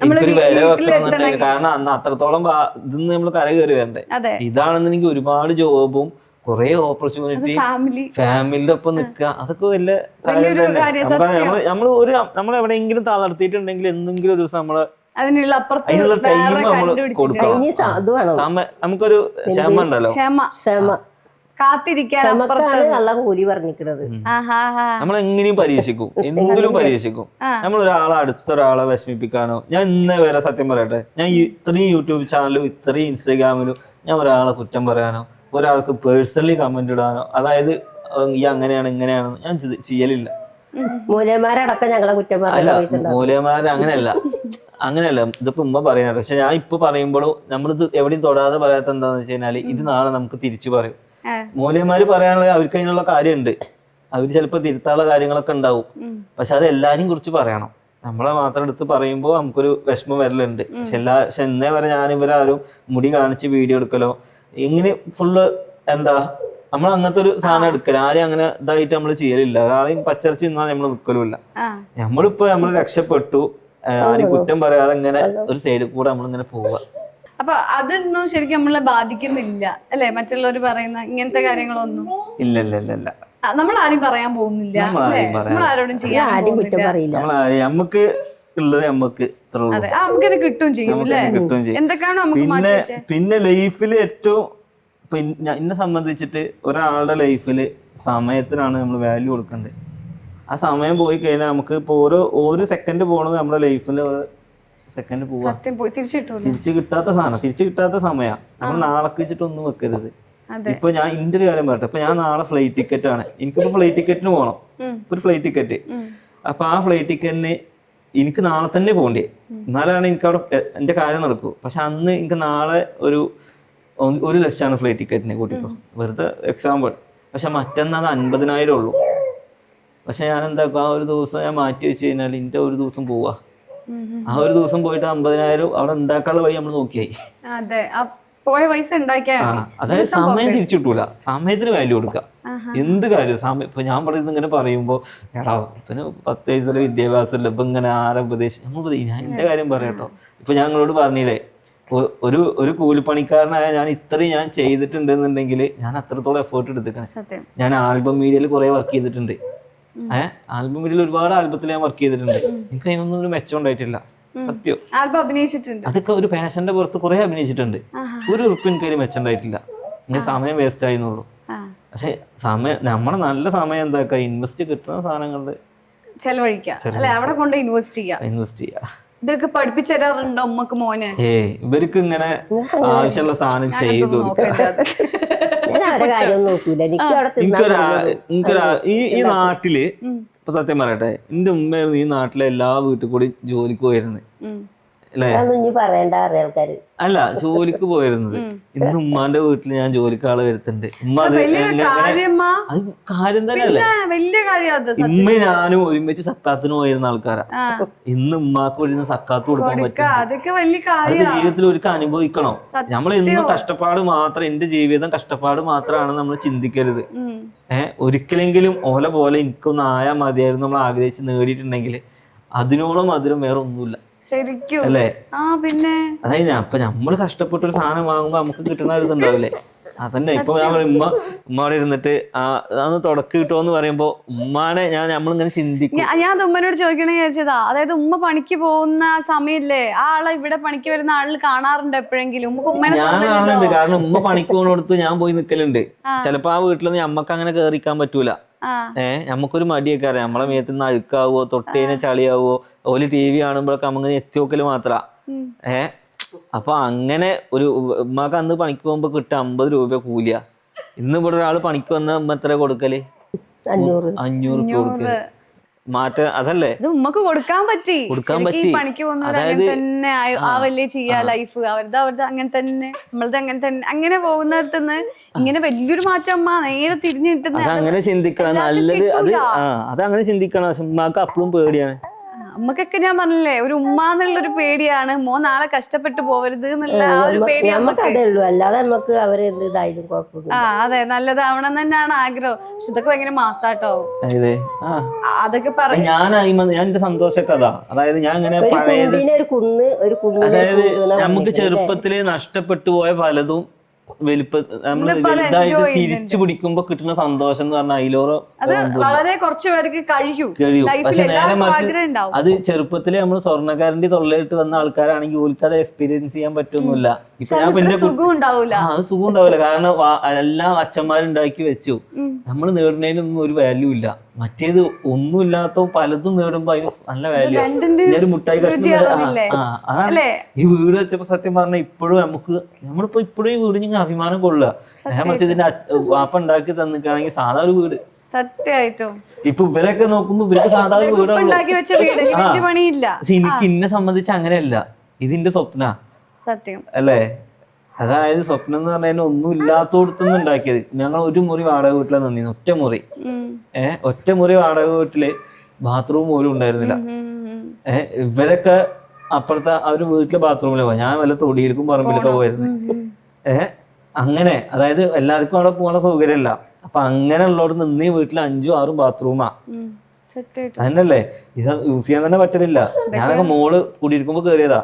എനിക്കൊരു വില വെക്കണമെന്നുണ്ടെങ്കിൽ. കാരണം അന്ന് അത്രത്തോളം ഇതൊന്നും നമ്മൾ കര കയറി വരണ്ടേ. ഇതാണെന്നുണ്ടെങ്കിൽ ഒരുപാട് ജോബും കുറെ ഓപ്പർച്യൂണിറ്റി, ഫാമിലിയുടെ ഒപ്പം നിൽക്കുക, അതൊക്കെ വലിയ കാര്യം തന്നെ. നമ്മൾ എവിടെയെങ്കിലും തളർത്തിയിട്ടുണ്ടെങ്കിൽ എന്തെങ്കിലും ഒരു ദിവസം നമ്മള് അതിനുള്ള ടൈം നമ്മൾ കൊടുക്കണം. നമുക്കൊരു ക്ഷമ ഉണ്ടല്ലോ, നമ്മളെങ്ങനെയും പരീക്ഷിക്കും, എന്തിലും പരീക്ഷിക്കും. നമ്മളൊരാളെ അടുത്തൊരാളെ വിഷമിപ്പിക്കാനോ. ഞാൻ ഇന്നേ വരെ സത്യം പറയട്ടെ, ഞാൻ ഇത്രയും യൂട്യൂബ് ചാനലും ഇത്രയും ഇൻസ്റ്റാഗ്രാമിലും ഞാൻ ഒരാളെ കുറ്റം പറയാനോ ഒരാൾക്ക് പേഴ്സണലി കമന്റ് ഇടാനോ, അതായത് ഈ അങ്ങനെയാണ് ഇങ്ങനെയാണ് ഞാൻ ചെയ്യലില്ല. മൂലയന്മാരടക്കം ഞങ്ങളെ കുറ്റം മൂലയന്മാര് അങ്ങനെയല്ല ഇതൊക്കെ ഉമ്മ പറയാനാണ്. പക്ഷെ ഞാൻ ഇപ്പൊ പറയുമ്പോഴും നമ്മളിത് എവിടെയും തൊടാതെ പറയാത്ത എന്താന്ന് വെച്ച് കഴിഞ്ഞാല് ഇത് നാളെ നമുക്ക് തിരിച്ചു പറയും. മൂലയന്മാര് പറയാനുള്ള അവർക്ക് അതിനുള്ള കാര്യമുണ്ട്. അവര് ചിലപ്പോ തിരുത്താനുള്ള കാര്യങ്ങളൊക്കെ ഉണ്ടാവും. പക്ഷെ അത് എല്ലാരെയും കുറിച്ച് പറയണം. നമ്മളെ മാത്രം എടുത്ത് പറയുമ്പോൾ നമുക്കൊരു വിഷമം വരലുണ്ട്. പക്ഷെ എന്നേ വരെ ഞാൻ ഇവരാരും മുടി കാണിച്ച് വീഡിയോ എടുക്കലോ ഇങ്ങനെ ഫുള്ള് എന്താ നമ്മൾ അങ്ങനത്തെ ഒരു സാധനം എടുക്കല. ആരെയും അങ്ങനെ ഇതായിട്ട് നമ്മൾ ചെയ്യലില്ല. ഒരാളെയും പച്ചറച്ചി നിന്നാൽ നമ്മൾ നിൽക്കലുമില്ല. നമ്മളിപ്പോ നമ്മൾ രക്ഷപ്പെട്ടു, ആരും കുറ്റം പറയാതെ ഇങ്ങനെ ഒരു സൈഡിൽ കൂടെ നമ്മളിങ്ങനെ പോവുക. അപ്പൊ അതൊന്നും ശരിക്കും നമ്മളെ ബാധിക്കുന്നില്ല അല്ലെ? മറ്റുള്ളവർ പറയുന്ന ഇങ്ങനത്തെ കാര്യങ്ങളൊന്നും ഇല്ല. നമ്മൾ ആരും പറയാൻ പോകുന്നില്ല, നമ്മൾ ആരോടും ചെയ്യാൻ നമുക്ക് ഉള്ളത് നമുക്ക് നമുക്കത് കിട്ടും ചെയ്യും. എന്തൊക്കെയാണോ നമുക്ക് പിന്നെ ലൈഫില് ഏറ്റവും എന്നെ സംബന്ധിച്ചിട്ട് ഒരാളുടെ ലൈഫില് സമയത്തിനാണ് നമ്മൾ വാല്യൂ കൊടുക്കേണ്ടത്. ആ സമയം പോയി കഴിഞ്ഞാൽ നമുക്ക് ഇപ്പൊ ഓരോ സെക്കൻഡ് പോണത് നമ്മുടെ ലൈഫിൽ സെക്കൻഡ് പോവാ, തിരിച്ചു കിട്ടാത്ത സാധനം, തിരിച്ചു കിട്ടാത്ത സമയം. നമ്മൾ നാളെ വെച്ചിട്ടൊന്നും വെക്കരുത്. ഇപ്പൊ ഞാൻ ഇന്റെ ഒരു കാര്യം പറയട്ടെ. ഇപ്പൊ ഞാൻ നാളെ ഫ്ലൈറ്റ് ടിക്കറ്റ് ആണ്, എനിക്കിപ്പോ ഫ്ലൈറ്റ് ടിക്കറ്റിന് പോകണം, ഒരു ഫ്ലൈറ്റ് ടിക്കറ്റ്. അപ്പൊ ആ ഫ്ലൈറ്റ് ടിക്കറ്റിന് എനിക്ക് നാളെ തന്നെ പോകണ്ടേ, എന്നാലാണ് എനിക്ക് അവിടെ എന്റെ കാര്യം നടക്കൂ. പക്ഷെ അന്ന് എനിക്ക് നാളെ 1 ലക്ഷമാണ് ഫ്ലൈറ്റ് ടിക്കറ്റിന് കൂട്ടിക്കോ, വെറുതെ എക്സാമ്പിൾ. പക്ഷെ മറ്റന്നാ അത് 50,000 ഉള്ളൂ. പക്ഷെ ഞാൻ എന്താക്കും, ആ ഒരു ദിവസം ഞാൻ മാറ്റി വെച്ച് കഴിഞ്ഞാൽ എന്റെ ഒരു ദിവസം പോവാ. ആ ഒരു ദിവസം പോയിട്ട് 50,000 അവിടെ ഉണ്ടാക്കാനുള്ള വഴി നമ്മൾ നോക്കിയായി. അതായത് സമയം തിരിച്ചു കിട്ടൂല, സമയത്തിന് വാല്യൂ കൊടുക്കുക. എന്ത് കാര്യം സമയം. ഇപ്പൊ ഞാൻ പറയുന്നത് ഇങ്ങനെ പറയുമ്പോ എടാ പിന്നെ 10 വയസ്സിലെ വിദ്യാഭ്യാസം ഇപ്പൊ ഇങ്ങനെ ആരെ ഉപദേശിച്ചു. ഞാൻ എന്റെ കാര്യം പറയട്ടോ. ഇപ്പൊ ഞങ്ങളോട് പറഞ്ഞില്ലേ, ഒരു കൂലിപ്പണിക്കാരനായ ഞാൻ ഇത്രയും ഞാൻ ചെയ്തിട്ടുണ്ടെന്നുണ്ടെങ്കിൽ ഞാൻ അത്രത്തോളം എഫേർട്ട് എടുത്തിരിക്കണം. ഞാൻ ആൽബം മീഡിയയിൽ കുറെ വർക്ക് ചെയ്തിട്ടുണ്ട്. ആൽബം മീഡിയയിൽ ഒരുപാട് ആൽബത്തിൽ ഞാൻ വർക്ക് ചെയ്തിട്ടുണ്ട്. എനിക്ക് അതിനൊന്നും ഒരു മെച്ചം ഉണ്ടായിട്ടില്ല സത്യം. അതൊക്കെ ഒരു പാഷന്റെ പുറത്ത് കുറെ അഭിനയിച്ചിട്ടുണ്ട്. ഒരു ഉറുപ്പ് എനിക്ക് മെച്ചം ഉണ്ടായിട്ടില്ല. എന്റെ സമയം വേസ്റ്റ് ആയിരുന്നുള്ളൂ. പക്ഷെ സമയം നമ്മളെ നല്ല സമയം എന്താക്കുക, ഇൻവെസ്റ്റ് കിട്ടുന്ന സാധനങ്ങളിൽ ഇൻവെസ്റ്റ് ചെയ്യാം. ഇതൊക്കെ പഠിപ്പിച്ചു തരാറുണ്ടോ ഉമ്മക്ക് മോന്? ഇവർക്ക് ഇങ്ങനെ ആവശ്യമുള്ള സാധനം ചെയ്തു ഈ നാട്ടില്. ഇപ്പൊ സത്യം പറയട്ടെ, എന്റെ ഉമ്മയായിരുന്നു ഈ നാട്ടിലെ എല്ലാ വീട്ടിൽ കൂടി ജോലിക്ക് പോയിരുന്നത്. അല്ല ജോലിക്ക് പോയിരുന്നത്. ഇന്ന് ഉമ്മാന്റെ വീട്ടിൽ ഞാൻ ജോലിക്കാളെ വരുത്തുന്നുണ്ട്. ഉമ്മ അത് കാര്യം തന്നെയല്ലേ. ഉമ്മ ഞാനും ഒരുമിച്ച് സക്കാത്തിന് പോയിരുന്ന ആൾക്കാരാ. ഇന്ന് ഉമ്മാക്ക് ഒരു സക്കാത്ത് കൊടുക്കാൻ പറ്റും. അതൊക്കെ ജീവിതത്തിൽ ഒരിക്കൽ അനുഭവിക്കണം. നമ്മൾ എന്നും കഷ്ടപ്പാട് മാത്രം, എന്റെ ജീവിതം കഷ്ടപ്പാട് മാത്രമാണ് നമ്മൾ ചിന്തിക്കരുത്. ഒരിക്കലെങ്കിലും ഓല പോലെ എനിക്കൊന്നും ആയാൽ മതിയായിരുന്നു നമ്മൾ ആഗ്രഹിച്ച് നേടിയിട്ടുണ്ടെങ്കിൽ അതിനോളം മധുരം വേറെ ഒന്നുമില്ല. ശരിക്കും അല്ലേ? പിന്നെ അതായത് അപ്പൊ നമ്മള് കഷ്ടപ്പെട്ടൊരു സാധനം വാങ്ങുമ്പോ നമുക്ക് കിട്ടുന്ന ഒരു ഇതുണ്ടാവില്ലേ, അതന്നെ ഇപ്പൊ ഞാൻ പറയും ഉമ്മ അവിടെ ഇരുന്നിട്ട് അതൊന്ന് തുടക്കം കിട്ടുമോന്ന് പറയുമ്പോ ഉമ്മാനെ നമ്മളിങ്ങനെ ചിന്തിക്കും. ഞാൻ ഉമ്മനോട് ചോദിക്കണേ വിചാരിച്ചതാ, അതായത് ഉമ്മ പണിക്ക് പോകുന്ന സമയല്ലേ ആ ആളെ ഇവിടെ പണിക്ക് വരുന്ന ആളിൽ കാണാറുണ്ട് എപ്പോഴെങ്കിലും? ഞാൻ കാണുന്നുണ്ട്, കാരണം ഉമ്മ പണിക്ക് പോകുന്നിടത്ത് ഞാൻ പോയി നിൽക്കലുണ്ട്. ചിലപ്പോ ആ വീട്ടിലൊന്നും നമ്മക്ക് അങ്ങനെ കേറിക്കാൻ പറ്റൂല. നമുക്കൊരു മടിയൊക്കെ അറിയാം, നമ്മളെ മേത്ത് നിന്ന് അഴുക്കാവോ തൊട്ടേനെ ചളിയാവോ, ഓല് TV കാണുമ്പോഴൊക്കെ നമുക്ക് എത്തി നോക്കല് മാത്ര. അപ്പൊ അങ്ങനെ ഒരു ഉമ്മക്ക് അന്ന് പണിക്ക് പോകുമ്പോ കിട്ടുക 50 രൂപ കൂലിയാ. ഇന്ന് ഇവിടെ ഒരാള് പണിക്ക് വന്ന ഉമ്മ എത്ര കൊടുക്കല്? 500 കൊടുക്കല്. മാറ്റം അതല്ലേ, ഉമ്മക്ക് കൊടുക്കാൻ പറ്റി. പണിക്ക് പോകുന്നവർ അങ്ങനെ തന്നെ ആവല്ലേ ചെയ്യാ ലൈഫ്. അവരുടെ അങ്ങനെ തന്നെ, നമ്മളത് അങ്ങനെ തന്നെ. അങ്ങനെ പോകുന്നിടത്തുനിന്ന് ഇങ്ങനെ വലിയൊരു മാറ്റം അമ്മ നേരെ തിരിഞ്ഞു കിട്ടുന്ന അങ്ങനെ ചിന്തിക്കണം. നല്ലത് അതങ്ങനെ ചിന്തിക്കണം. പക്ഷെ ഉമ്മാക്ക് അപ്പഴും പേടിയാണ്. അമ്മക്കൊക്കെ ഞാൻ പറഞ്ഞില്ലേ, ഒരു ഉമ്മ എന്നുള്ളൊരു പേടിയാണ്. മോൻ നാളെ കഷ്ടപ്പെട്ടു പോവരുത് എന്നുള്ള ആ ഒരു പേടി അല്ലാതെ നമുക്ക് അവരെന്ത് ഇതായാലും കുഴപ്പമില്ല. അതെ, നല്ലതാവണം തന്നെയാണ് ആഗ്രഹം. പക്ഷെ ഇതൊക്കെ ഭയങ്കര മാസാട്ടോ അതൊക്കെ പറയും. ഞാൻ എന്റെ സന്തോഷ കഥ, അതായത് ഞാൻ ഇങ്ങനെ അതായത് നമുക്ക് ചെറുപ്പത്തില് നഷ്ടപ്പെട്ടു പോയ പലതും നമ്മള് വലുതായിട്ട് തിരിച്ചു പിടിക്കുമ്പോ കിട്ടുന്ന സന്തോഷം എന്ന് പറഞ്ഞാൽ അതിലോറോ വളരെ കുറച്ചു പേർക്ക് കഴിയും. പക്ഷെ നേരെ മറിച്ച് അത് ചെറുപ്പത്തില് നമ്മള് സ്വർണ്ണക്കാരന്റെ തൊള്ളയിട്ട് വന്ന ആൾക്കാരാണെങ്കിൽ ഓൾക്ക് അത് എക്സ്പീരിയൻസ് ചെയ്യാൻ പറ്റൊന്നുമില്ല. ഇപ്പൊ ഞാൻ പിന്നെ സുഖം ഉണ്ടാവില്ല. കാരണം എല്ലാം അച്ഛന്മാരുണ്ടാക്കി വെച്ചു. നമ്മൾ നേടുന്നതിനൊന്നും ഒരു വാല്യൂ ഇല്ല. മറ്റേത് ഒന്നും ഇല്ലാത്ത പലതും നേടുമ്പോ അതിന് നല്ല വാല്യൂ. ഞാനൊരു മുട്ടായി അതാണ് ഈ വീട് വെച്ചപ്പോ സത്യം പറഞ്ഞാൽ ഇപ്പോഴും നമ്മളിപ്പോ ഇപ്പോഴും ഈ വീട് ഞങ്ങൾ അഭിമാനം കൊള്ളുക. ഞാൻ മറിച്ച് ഇതിന്റെ വാപ്പ ഉണ്ടാക്കി തന്നിക്കാണെങ്കിൽ സാധാ ഒരു വീട്. സത്യമായിട്ടും ഇപ്പൊ ഇവരൊക്കെ നോക്കുമ്പോ ഇവർക്ക് സാധാരണ വീടുള്ളൂ. എനിക്ക് എന്നെ സംബന്ധിച്ച് അങ്ങനെയല്ല, ഇതിന്റെ സ്വപ്ന. സത്യം അല്ലേ? അതായത് സ്വപ്നം എന്ന് പറഞ്ഞാൽ ഒന്നും ഇല്ലാത്തോടത്തുനിന്ന് ഉണ്ടാക്കിയത്. ഞങ്ങൾ ഒരു മുറി വാടക വീട്ടിലെ നിന്നിരുന്നു, ഒറ്റ മുറി. ഒറ്റ മുറി വാടക വീട്ടില് ബാത്റൂം പോലും ഉണ്ടായിരുന്നില്ല. ഇവരൊക്കെ അപ്പുറത്തെ അവര് വീട്ടിലെ ബാത്റൂമിലെ പോയി, ഞാൻ വല്ല തൊടിയിലേക്കും പറമ്പിലൊക്കെ പോയിരുന്നു. അങ്ങനെ അതായത് എല്ലാവർക്കും അവിടെ പോകാനുള്ള സൗകര്യമില്ല. അപ്പൊ അങ്ങനെ ഉള്ളവിടെ നിന്ന് ഈ വീട്ടിൽ 5ഉം 6ഉം ബാത്റൂമാ. അതന്നല്ലേ, ഇത് യൂസ് ചെയ്യാൻ തന്നെ പറ്റലില്ല. ഞാനൊക്കെ മോള് കുടിയിരിക്കുമ്പോ കേറിയതാ.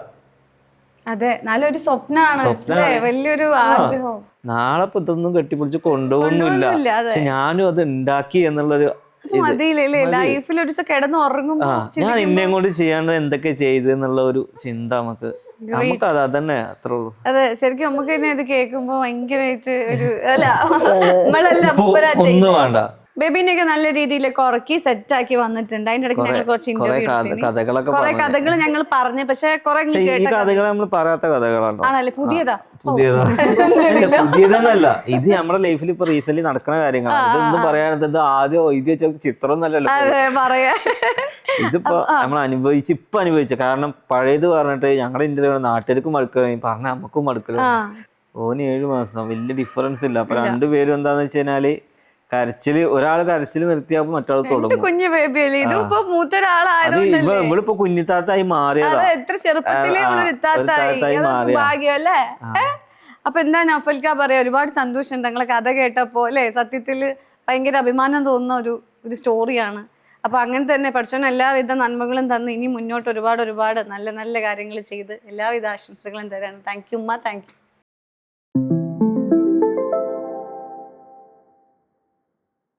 അതെ, നല്ലൊരു സ്വപ്നാണ്, വലിയൊരു ആഗ്രഹം. നാളെ ഇപ്പൊ ഇതൊന്നും കെട്ടിപ്പിടിച്ച് കൊണ്ടുപോകുന്നില്ല, പക്ഷെ ഞാനും അത് ഉണ്ടാക്കി എന്നുള്ളൊരു ലൈഫിൽ ഒരു ദിവസം കിടന്ന് ഉറങ്ങുമ്പോ ഞാൻ ഇന്നേം കൊണ്ട് ചെയ്യാണ്ട് എന്തൊക്കെ ചെയ്ത് എന്നുള്ള ഒരു ചിന്ത നമുക്ക് അതന്നെ അത്രേ ഉള്ളൂ. അതെ, ശരിക്കും നമുക്ക് തന്നെ ഇത് കേൾക്കുമ്പോ ഭയങ്കരമായിട്ട് ഒരു ഒന്നും വേണ്ട. ബേബിനെയൊക്കെ നല്ല രീതിയിലൊക്കെ ഉറക്കി സെറ്റ് ആക്കി വന്നിട്ടുണ്ട്. അതിന്റെ ഇടയ്ക്ക് ഞങ്ങൾ കുറച്ച് കുറെ കഥകൾ ഞങ്ങൾ പറഞ്ഞു, പക്ഷെ കുറെ കഥകൾ നമ്മൾ പറയാത്ത കഥകളാണോ? ആണല്ലേ? പുതിയതെന്നല്ല, ഇത് നമ്മുടെ ലൈഫിൽ ഇപ്പൊ റീസെന്റ് നടക്കുന്ന കാര്യങ്ങളാണ്. ഇതൊന്നും പറയാനത് ആദ്യം എഴുതി വെച്ച ചിത്രം ഒന്നല്ലല്ലോ. ഇതിപ്പോ നമ്മൾ ഇപ്പൊ അനുഭവിച്ച കാരണം പഴയത് പറഞ്ഞിട്ട് ഞങ്ങളുടെ ഇന്റർവ്യൂ നാട്ടുകാർക്കും മടുക്കലും പറഞ്ഞ നമുക്കും മടുക്കലും. ഓന് 7 മാസം വലിയ ഡിഫറൻസ് ഇല്ല. അപ്പൊ രണ്ടുപേരും എന്താന്ന് വെച്ച് കഴിഞ്ഞാല് ഒരാള് കരച്ചില് നിർത്തിയപ്പോ മറ്റൊരാൾ തുടങ്ങും. കുഞ്ഞു ബേബിയല്ലേ ഇതിപ്പോ മൂത്തൊരാളായതുകൊണ്ടല്ലേ ഇവളിപ്പോ കുഞ്ഞിത്താത്തായി മാറിയതാ. എത്ര ചെറുപ്പത്തിലേ ഭാഗ്യല്ലേ. അപ്പൊ എന്താ നൗഫൽക്ക പറയാ, ഒരുപാട് സന്തോഷമുണ്ട് ഞങ്ങളെ കഥ കേട്ടപ്പോ അല്ലെ. സത്യത്തില് ഭയങ്കര അഭിമാനം തോന്നുന്ന ഒരു സ്റ്റോറിയാണ്. അപ്പൊ അങ്ങനെ തന്നെ പഠിച്ചോൻ എല്ലാവിധ നന്മകളും തന്ന് ഇനി മുന്നോട്ട് ഒരുപാട് നല്ല നല്ല കാര്യങ്ങൾ ചെയ്ത് എല്ലാവിധ ആശംസകളും തരാണ്. താങ്ക് യു ഉമ്മ, താങ്ക് യു.